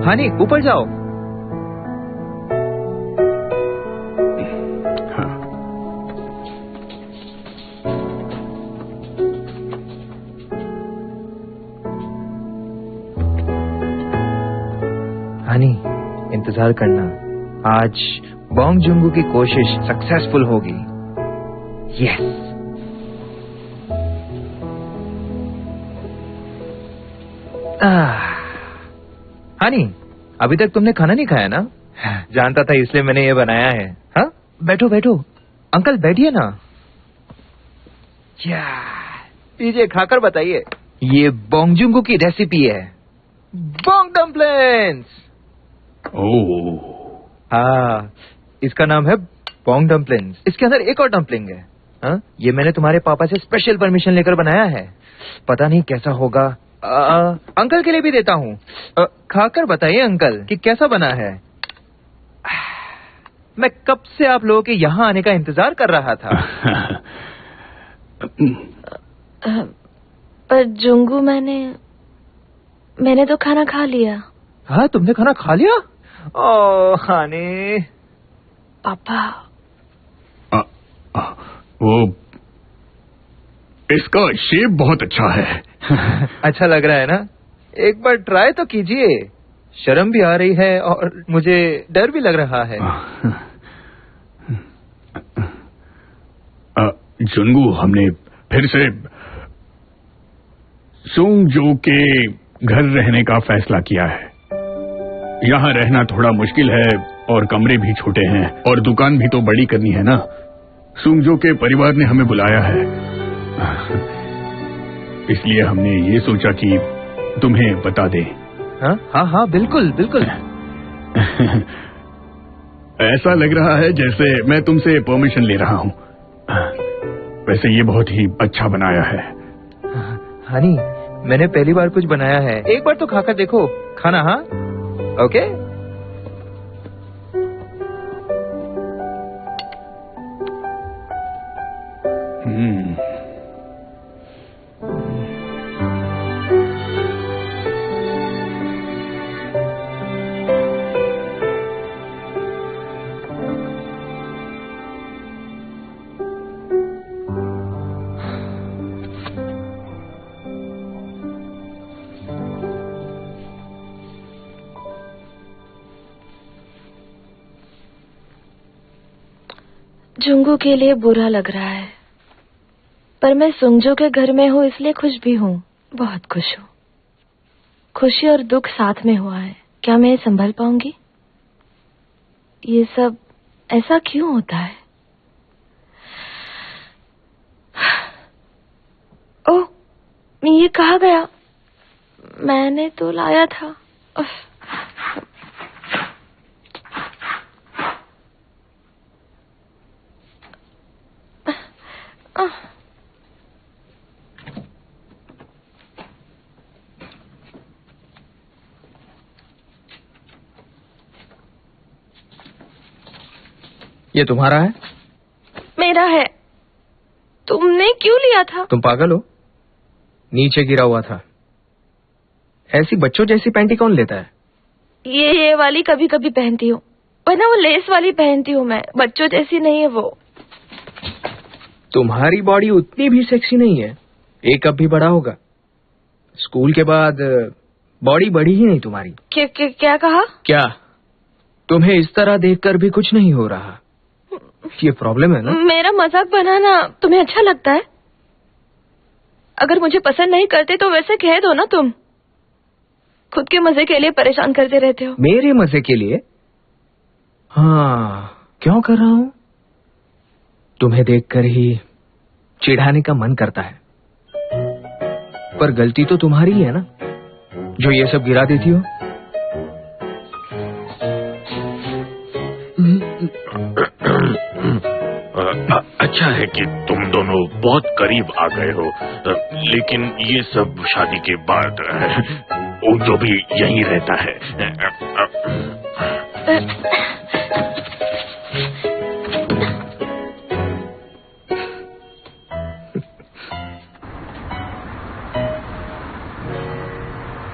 हानी, ऊपर जाओ। हानी, इंतजार करना। आज बॉन्ग जुंगू की कोशिश सक्सेसफुल होगी। यस। हानी, अभी तक तुमने खाना नहीं खाया ना? जानता था, इसलिए मैंने ये बनाया है। हाँ, बैठो बैठो। अंकल बैठिए ना। लीजिए, खाकर बताइए। ये बोंगजुंगू की रेसिपी है, बोंग डम्पलिंग्स। हाँ, इसका नाम है बोंग डम्पलिंग्स। इसके अंदर एक और डम्पलिंग है। हाँ, ये मैंने तुम्हारे पापा से स्पेशल परमिशन लेकर बनाया है। पता नहीं कैसा होगा। अंकल के लिए भी देता हूँ। खाकर बताइए अंकल कि कैसा बना है। मैं कब से आप लोगों के यहाँ आने का इंतजार कर रहा था। पर जुंगू, मैंने तो खाना खा लिया। हाँ, तुमने खाना खा लिया? ओह हानी। पापा, वो इसका शेप बहुत अच्छा है। अच्छा लग रहा है ना? एक बार ट्राई तो कीजिए। शर्म भी आ रही है और मुझे डर भी लग रहा है। जुंगू, हमने फिर से सुंगजो के घर रहने का फैसला किया है। यहाँ रहना थोड़ा मुश्किल है और कमरे भी छोटे हैं और दुकान भी तो बड़ी करनी है ना। सुंगजो के परिवार ने हमें बुलाया है, इसलिए हमने ये सोचा कि तुम्हें बता दें। हाँ हाँ, बिल्कुल बिल्कुल। ऐसा लग रहा है जैसे मैं तुमसे परमिशन ले रहा हूँ। वैसे ये बहुत ही अच्छा बनाया है। हानी, मैंने पहली बार कुछ बनाया है। एक बार तो खाकर देखो खाना। हाँ, ओके। जुंगू के लिए बुरा लग रहा है, पर मैं सुंगजो के घर में हूँ इसलिए खुश भी हूँ। बहुत खुश हूँ। खुशी और दुख साथ में हुआ है। क्या मैं संभल पाऊंगी? ये सब ऐसा क्यों होता है? ओह, ये कहाँ गया? मैंने तो लाया था। ये तुम्हारा है? मेरा है। तुमने क्यों लिया था? तुम पागल हो? नीचे गिरा हुआ था। ऐसी बच्चों जैसी पैंटी कौन लेता है? ये वाली कभी कभी पहनती हूँ, वरना वो लेस वाली पहनती हूँ मैं। बच्चों जैसी नहीं है वो। तुम्हारी बॉडी उतनी भी सेक्सी नहीं है। एक कप भी बड़ा होगा। स्कूल के बाद बॉडी बढ़ी ही नहीं तुम्हारी। क्या कहा? क्या? तुम्हें इस तरह देखकर भी कुछ नहीं हो रहा। ये प्रॉब्लम है ना? मेरा मजाक बनाना तुम्हें अच्छा लगता है? अगर मुझे पसंद नहीं करते तो वैसे कह दो ना। तुम खुद के मजे के लिए परेशान करते रहते हो। मेरे मजे के लिए? हाँ, क्यों कर रहा हूँ? तुम्हें देखकर ही चिढ़ाने का मन करता है, पर गलती तो तुम्हारी ही है ना, जो ये सब गिरा देती हो। अच्छा है कि तुम दोनों बहुत करीब आ गए हो, लेकिन ये सब शादी के बाद वो जो भी यहीं रहता है।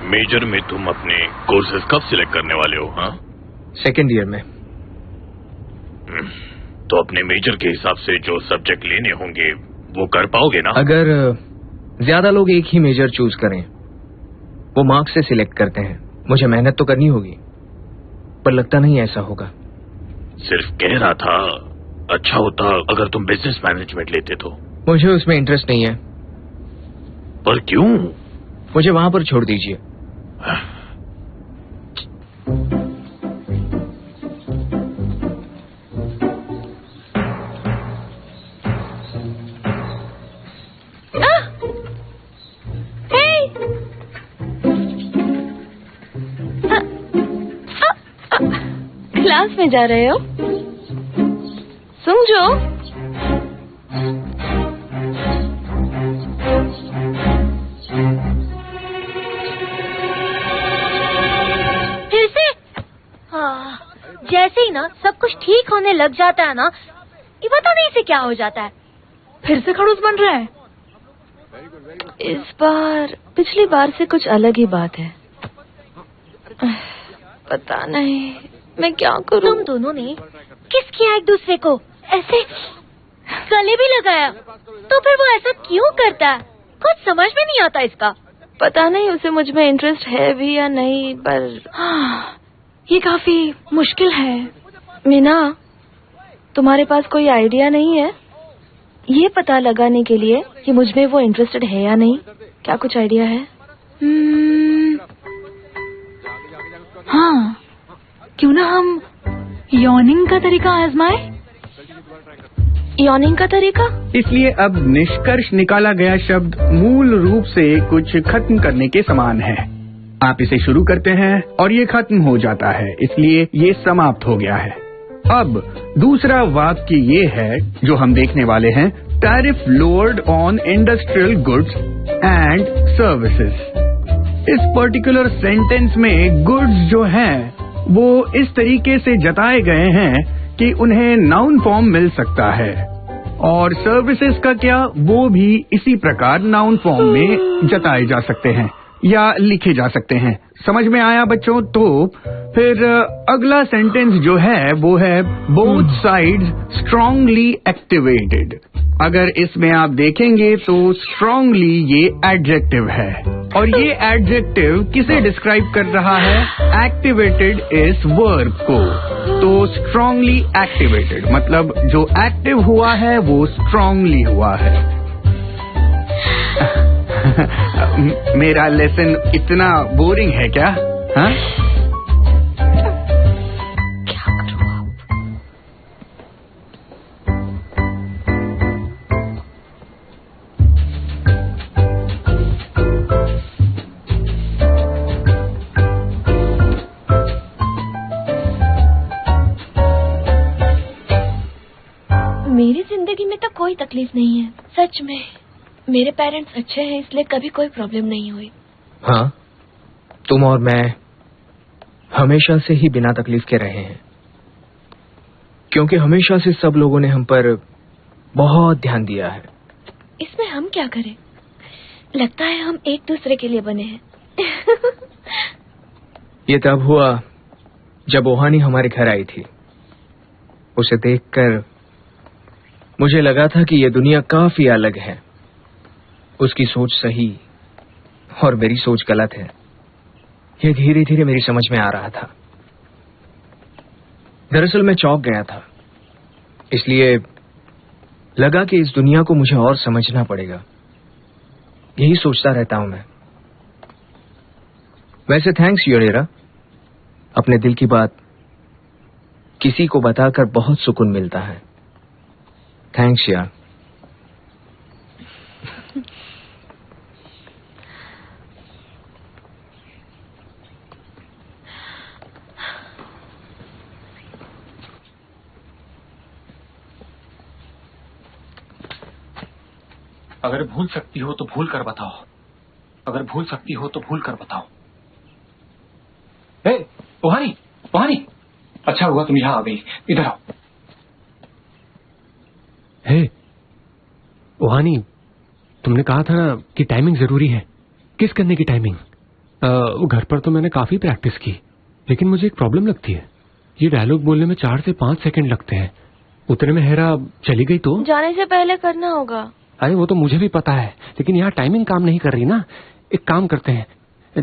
मेजर में तुम अपने कोर्सेज कब सिलेक्ट करने वाले हो? हाँ, सेकेंड ईयर में। तो अपने मेजर के हिसाब से जो सब्जेक्ट लेने होंगे वो कर पाओगे ना? अगर ज्यादा लोग एक ही मेजर चूज करें, वो मार्क्स से सिलेक्ट करते हैं। मुझे मेहनत तो करनी होगी, पर लगता नहीं ऐसा होगा। सिर्फ कह रहा था, अच्छा होता अगर तुम बिजनेस मैनेजमेंट लेते तो। मुझे उसमें इंटरेस्ट नहीं है। पर क्यों? मुझे वहां पर छोड़ दीजिए। क्लास में जा रहे हो? सुंगजो, फिर से? हाँ, जैसे ही ना सब कुछ ठीक होने लग जाता है ना, ये पता नहीं इसे क्या हो जाता है। फिर से खड़ूस बन रहा है। इस बार पिछली बार से कुछ अलग ही बात है। पता नहीं मैं क्या करूं। तुम दोनों ने किस किया एक दूसरे को? ऐसे गले भी लगाया, तो फिर वो ऐसा क्यों करता है? कुछ समझ में नहीं आता इसका। पता नहीं उसे मुझ में इंटरेस्ट है भी या नहीं, पर ये काफी मुश्किल है। मीना, तुम्हारे पास कोई आइडिया नहीं है ये पता लगाने के लिए कि मुझ में वो इंटरेस्टेड है या नहीं? क्या कुछ आइडिया है? हाँ, क्यों ना हम यॉर्निंग का तरीका आजमाएं? यॉर्निंग का तरीका? इसलिए अब निष्कर्ष निकाला गया शब्द मूल रूप से कुछ खत्म करने के समान है। आप इसे शुरू करते हैं और ये खत्म हो जाता है, इसलिए ये समाप्त हो गया है। अब दूसरा वाक्य ये है जो हम देखने वाले हैं, tariff lowered on industrial goods and services. इस पर्टिकुलर सेंटेंस में गुड्स जो हैं वो इस तरीके से जताए गए हैं कि उन्हें नाउन फॉर्म मिल सकता है, और सर्विसेज का क्या, वो भी इसी प्रकार नाउन फॉर्म में जताए जा सकते हैं। या लिखे जा सकते हैं। समझ में आया बच्चों? तो फिर अगला सेंटेंस जो है वो है बोथ साइड्स स्ट्रांगली एक्टिवेटेड। अगर इसमें आप देखेंगे तो स्ट्रांगली ये एडजेक्टिव है, और ये एडजेक्टिव किसे डिस्क्राइब कर रहा है? एक्टिवेटेड इस वर्ब को। तो स्ट्रांगली एक्टिवेटेड मतलब जो एक्टिव हुआ है वो स्ट्रांगली हुआ है। मेरा लेसन इतना बोरिंग है क्या? हाँ? मेरी जिंदगी में तो कोई तकलीफ नहीं है, सच में। मेरे पेरेंट्स अच्छे हैं, इसलिए कभी कोई प्रॉब्लम नहीं हुई। हाँ, तुम और मैं हमेशा से ही बिना तकलीफ के रहे हैं, क्योंकि हमेशा से सब लोगों ने हम पर बहुत ध्यान दिया है। इसमें हम क्या करें? लगता है हम एक दूसरे के लिए बने हैं। ये तब हुआ जब ओहानी हमारे घर आई थी। उसे देखकर मुझे लगा था कि ये दुनिया काफी अलग है। उसकी सोच सही और मेरी सोच गलत है, ये धीरे धीरे मेरी समझ में आ रहा था। दरअसल मैं चौंक गया था, इसलिए लगा कि इस दुनिया को मुझे और समझना पड़ेगा। यही सोचता रहता हूं मैं। वैसे थैंक्स योरेरा, अपने दिल की बात किसी को बताकर बहुत सुकून मिलता है। थैंक्स यार। अगर भूल सकती हो तो भूल कर बताओ। अगर भूल सकती हो तो भूल कर बताओ। ओहानी, ओहानी, अच्छा हुआ तुम यहाँ आ गई। इधर आओ। ओहानी, तुमने कहा था ना कि टाइमिंग जरूरी है। किस करने की टाइमिंग? घर पर तो मैंने काफी प्रैक्टिस की, लेकिन मुझे एक प्रॉब्लम लगती है। ये डायलॉग बोलने में 4 से 5 सेकंड लगते हैं। उतने में हेरा चली गई तो? जाने से पहले करना होगा। अरे वो तो मुझे भी पता है, लेकिन यहाँ टाइमिंग काम नहीं कर रही ना। एक काम करते हैं,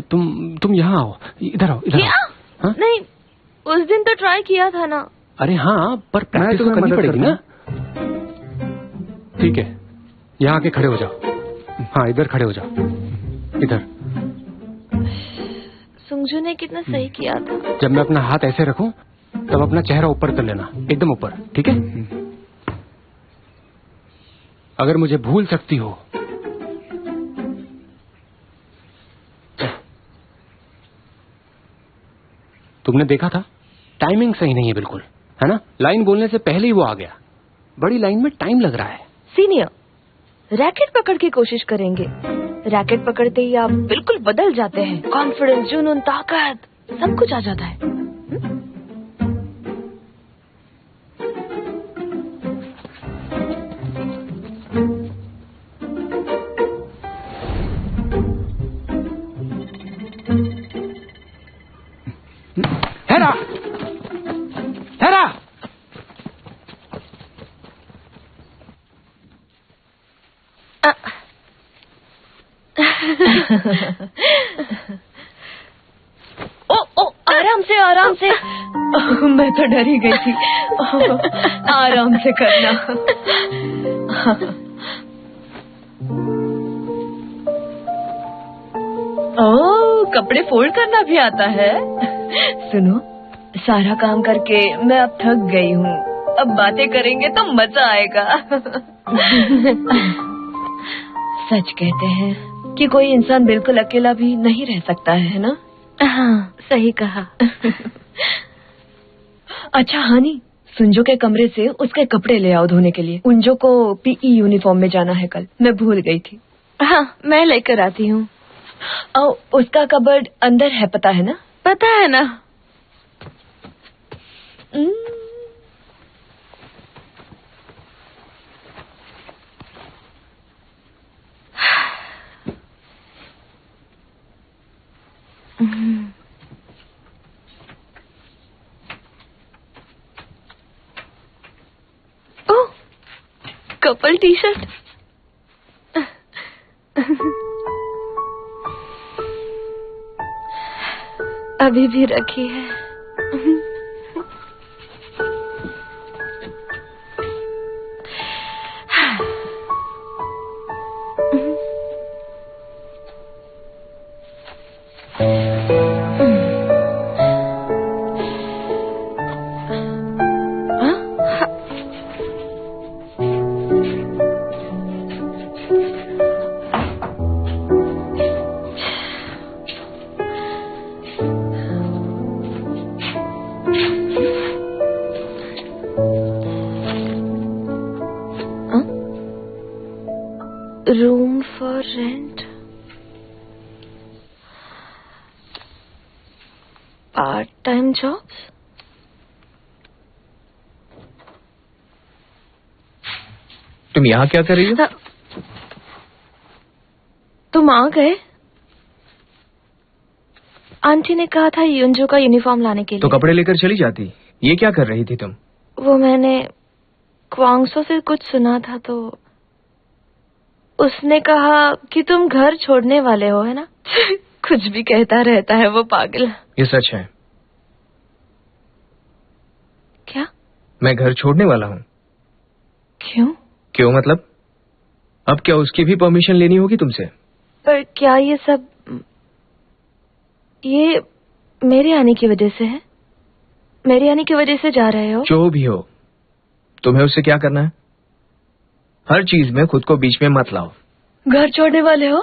तुम यहाँ आओ। इधर आओ, इधर आओ। हाँ? नहीं, उस दिन तो ट्राई किया था ना। अरे हाँ, पर प्रैक्टिस तो करनी पड़ेगी ना। ठीक है, यहाँ आके खड़े हो जाओ। हाँ, इधर खड़े हो जाओ। इधर। सुंगजू ने कितना सही किया था। जब मैं अपना हाथ ऐसे रखूं, तब अपना चेहरा ऊपर कर लेना, एकदम ऊपर। ठीक है? अगर मुझे भूल सकती हो तुमने देखा था, टाइमिंग सही नहीं है बिल्कुल, है ना? लाइन बोलने से पहले ही वो आ गया। बड़ी लाइन में टाइम लग रहा है। सीनियर, रैकेट पकड़ की कोशिश करेंगे। रैकेट पकड़ते ही आप बिल्कुल बदल जाते हैं। कॉन्फिडेंस, जुनून, ताकत, सब कुछ आ जाता है। हेरा, हेरा, ओ, आराम से, आराम से। मैं तो डर ही गई थी। आराम से करना। ओ, कपड़े फोल्ड करना भी आता है। सुनो, सारा काम करके मैं अब थक गई हूँ। अब बातें करेंगे तो मजा आएगा। सच कहते हैं कि कोई इंसान बिल्कुल अकेला भी नहीं रह सकता है ना? हाँ, सही कहा। अच्छा हानी, सुंजो के कमरे से उसके कपड़े ले आओ धोने के लिए। उंजो को पीई यूनिफॉर्म में जाना है कल। मैं भूल गई थी। हाँ, मैं लेकर आती हूँ। उसका कबर्ड अंदर है, पता है ना? पता है ना। Purple T shirt. अभी भी रखी है। Room for rent. Part-time jobs. तुम यहाँ क्या कर रही हो? तुम आ गए? आंटी ने कहा था युंजू का यूनिफॉर्म लाने के लिए। तो कपड़े लेकर चली जाती। ये क्या कर रही थी तुम? वो मैंने क्वांगसो से कुछ सुना था तो उसने कहा कि तुम घर छोड़ने वाले हो, है ना? कुछ भी कहता रहता है वो पागल। ये सच है। क्या? मैं घर छोड़ने वाला हूँ। क्यों? क्यों मतलब? अब क्या उसकी भी परमिशन लेनी होगी तुमसे? पर क्या ये सब ये मेरे आने की वजह से है? मेरे आने की वजह से जा रहे हो? जो भी हो, तुम्हें उससे क्या करना है? हर चीज में खुद को बीच में मत लाओ। घर छोड़ने वाले हो?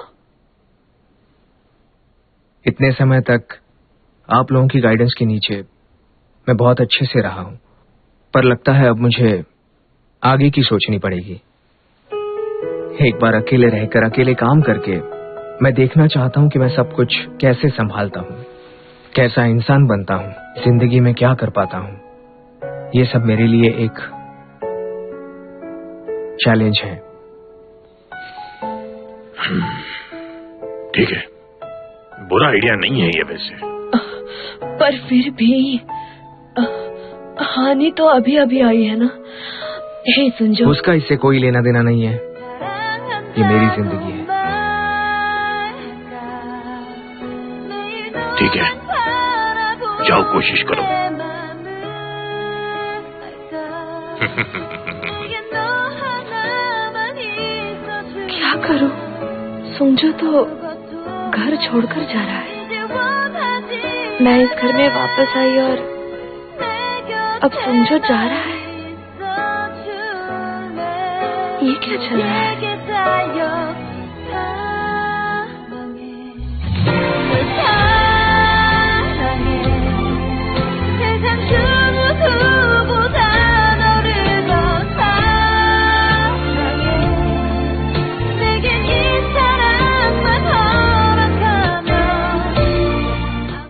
इतने समय तक आप लोगों की गाइडेंस के नीचे मैं बहुत अच्छे से रहा हूं, पर लगता है अब मुझे आगे की सोचनी पड़ेगी। एक बार अकेले रहकर अकेले काम करके मैं देखना चाहता हूं कि मैं सब कुछ कैसे संभालता हूं, कैसा इंसान बनता हूं, जिंदगी में क्या कर पाता हूं। ये सब मेरे लिए एक चैलेंज है। ठीक है, बुरा आइडिया नहीं है ये वैसे। पर फिर भी हानि तो अभी अभी आई है ना। हे सुंजो, उसका इससे कोई लेना देना नहीं है। ये मेरी जिंदगी है। ठीक है, जाओ कोशिश करो। क्या करूं? सुंजो तो घर छोड़कर जा रहा है। मैं इस घर में वापस आई और अब सुंजो जा रहा है। ये क्या चल रहा है?